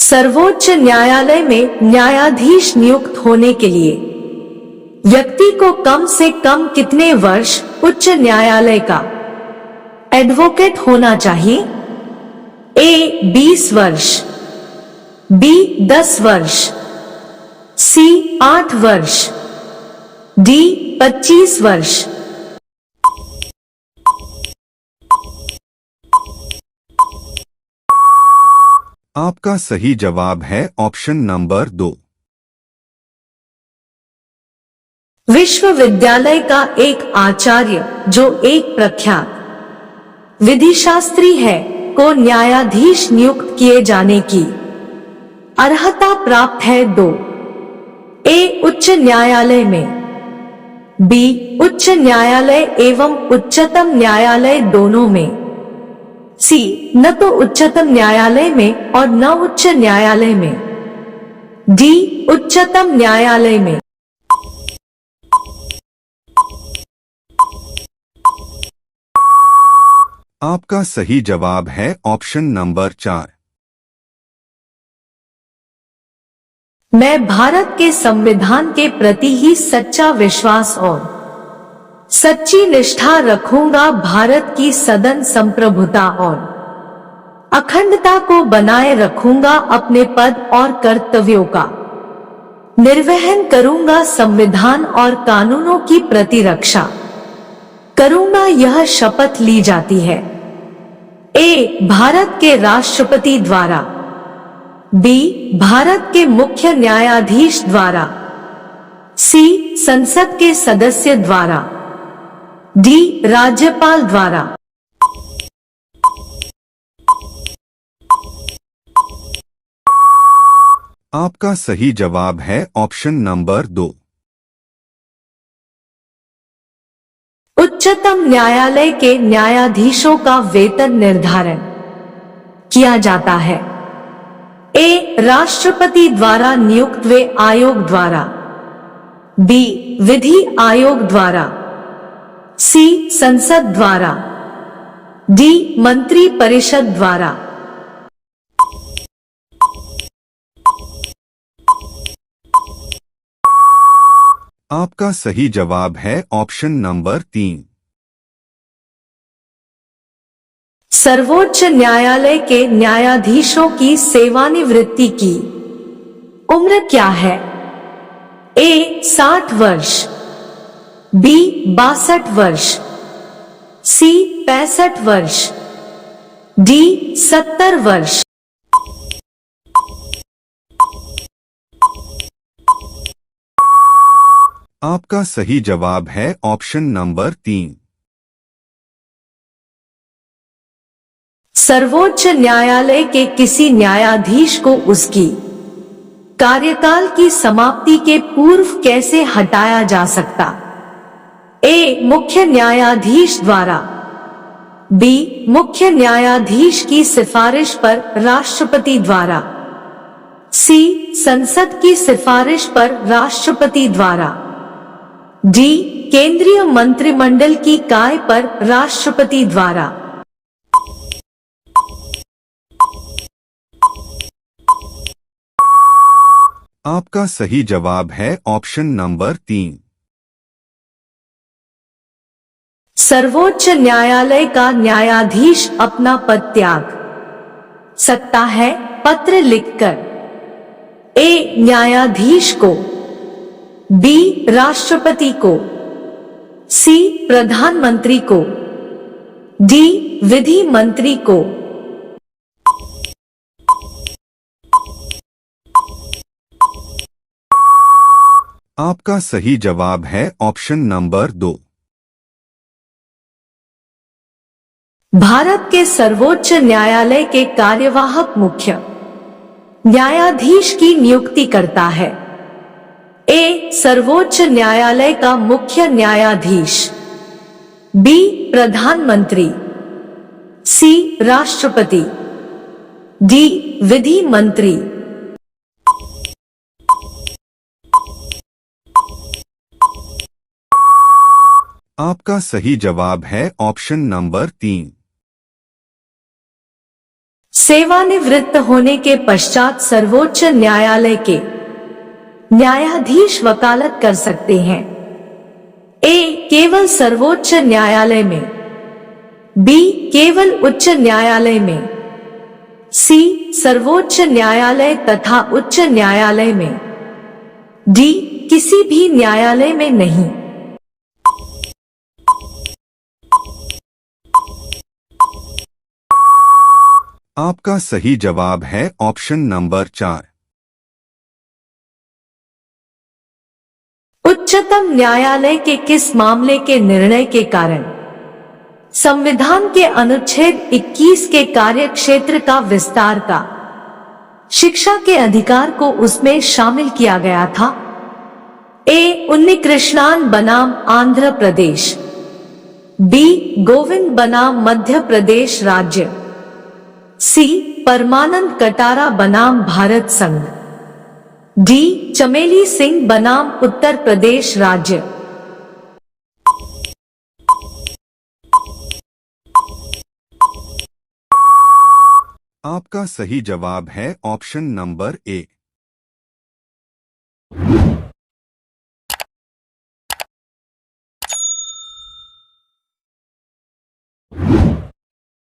सर्वोच्च न्यायालय में न्यायाधीश नियुक्त होने के लिए व्यक्ति को कम से कम कितने वर्ष उच्च न्यायालय का एडवोकेट होना चाहिए? ए 20 वर्ष, बी 10 वर्ष, सी 8 वर्ष, डी 25 वर्ष। आपका सही जवाब है ऑप्शन नंबर 2। विश्वविद्यालय का एक आचार्य जो एक प्रख्यात विधिशास्त्री है को न्यायाधीश नियुक्त किए जाने की अर्हता प्राप्त है। 2 ए उच्च न्यायालय में, बी उच्च न्यायालय एवं उच्चतम न्यायालय दोनों में, सी न तो उच्चतम न्यायालय में और न उच्च न्यायालय में, डी उच्चतम न्यायालय में। आपका सही जवाब है ऑप्शन नंबर 4। मैं भारत के संविधान के प्रति ही सच्चा विश्वास और सच्ची निष्ठा रखूंगा। भारत की सदन संप्रभुता और अखंडता को बनाए रखूंगा। अपने पद और कर्तव्यों का निर्वहन करूंगा। संविधान और कानूनों की प्रतिरक्षा करूंगा। यह शपथ ली जाती है। ए भारत के राष्ट्रपति द्वारा, बी भारत के मुख्य न्यायाधीश द्वारा, सी संसद के सदस्य द्वारा, डी राज्यपाल द्वारा। आपका सही जवाब है ऑप्शन नंबर 2। उच्चतम न्यायालय के न्यायाधीशों का वेतन निर्धारण किया जाता है। ए राष्ट्रपति द्वारा नियुक्त वे आयोग द्वारा, बी विधि आयोग द्वारा, सी संसद द्वारा, डी मंत्री परिषद द्वारा। आपका सही जवाब है ऑप्शन नंबर 3। सर्वोच्च न्यायालय के न्यायाधीशों की सेवानिवृत्ति की उम्र क्या है? ए 60 वर्ष, बी 62 वर्ष, सी 65 वर्ष, डी 70 वर्ष। आपका सही जवाब है ऑप्शन नंबर 3। सर्वोच्च न्यायालय के किसी न्यायाधीश को उसकी कार्यकाल की समाप्ति के पूर्व कैसे हटाया जा सकता? ए मुख्य न्यायाधीश द्वारा, बी मुख्य न्यायाधीश की सिफारिश पर राष्ट्रपति द्वारा, सी संसद की सिफारिश पर राष्ट्रपति द्वारा, डी केंद्रीय मंत्रिमंडल की कार पर राष्ट्रपति द्वारा। आपका सही जवाब है ऑप्शन नंबर 3। सर्वोच्च न्यायालय का न्यायाधीश अपना पद त्याग सकता है पत्र लिखकर। ए न्यायाधीश को, बी राष्ट्रपति को, सी प्रधानमंत्री को, डी विधि मंत्री को। आपका सही जवाब है ऑप्शन नंबर 2। भारत के सर्वोच्च न्यायालय के कार्यवाहक मुख्य न्यायाधीश की नियुक्ति करता है। ए सर्वोच्च न्यायालय का मुख्य न्यायाधीश, बी प्रधानमंत्री, सी राष्ट्रपति, डी विधि मंत्री। आपका सही जवाब है ऑप्शन नंबर 3। सेवानिवृत्त होने के पश्चात सर्वोच्च न्यायालय के न्यायाधीश वकालत कर सकते हैं। ए केवल सर्वोच्च न्यायालय में, बी केवल उच्च न्यायालय में, सी सर्वोच्च न्यायालय तथा उच्च न्यायालय में, डी किसी भी न्यायालय में नहीं। आपका सही जवाब है ऑप्शन नंबर 4। उच्चतम न्यायालय के किस मामले के निर्णय के कारण संविधान के अनुच्छेद 21 के कार्य क्षेत्र का विस्तार का शिक्षा के अधिकार को उसमें शामिल किया गया था? ए उन्नीकृष्णन बनाम आंध्र प्रदेश, बी गोविंद बनाम मध्य प्रदेश राज्य, सी परमानंद कटारा बनाम भारत संघ, डी चमेली सिंह बनाम उत्तर प्रदेश राज्य। आपका सही जवाब है ऑप्शन नंबर ए।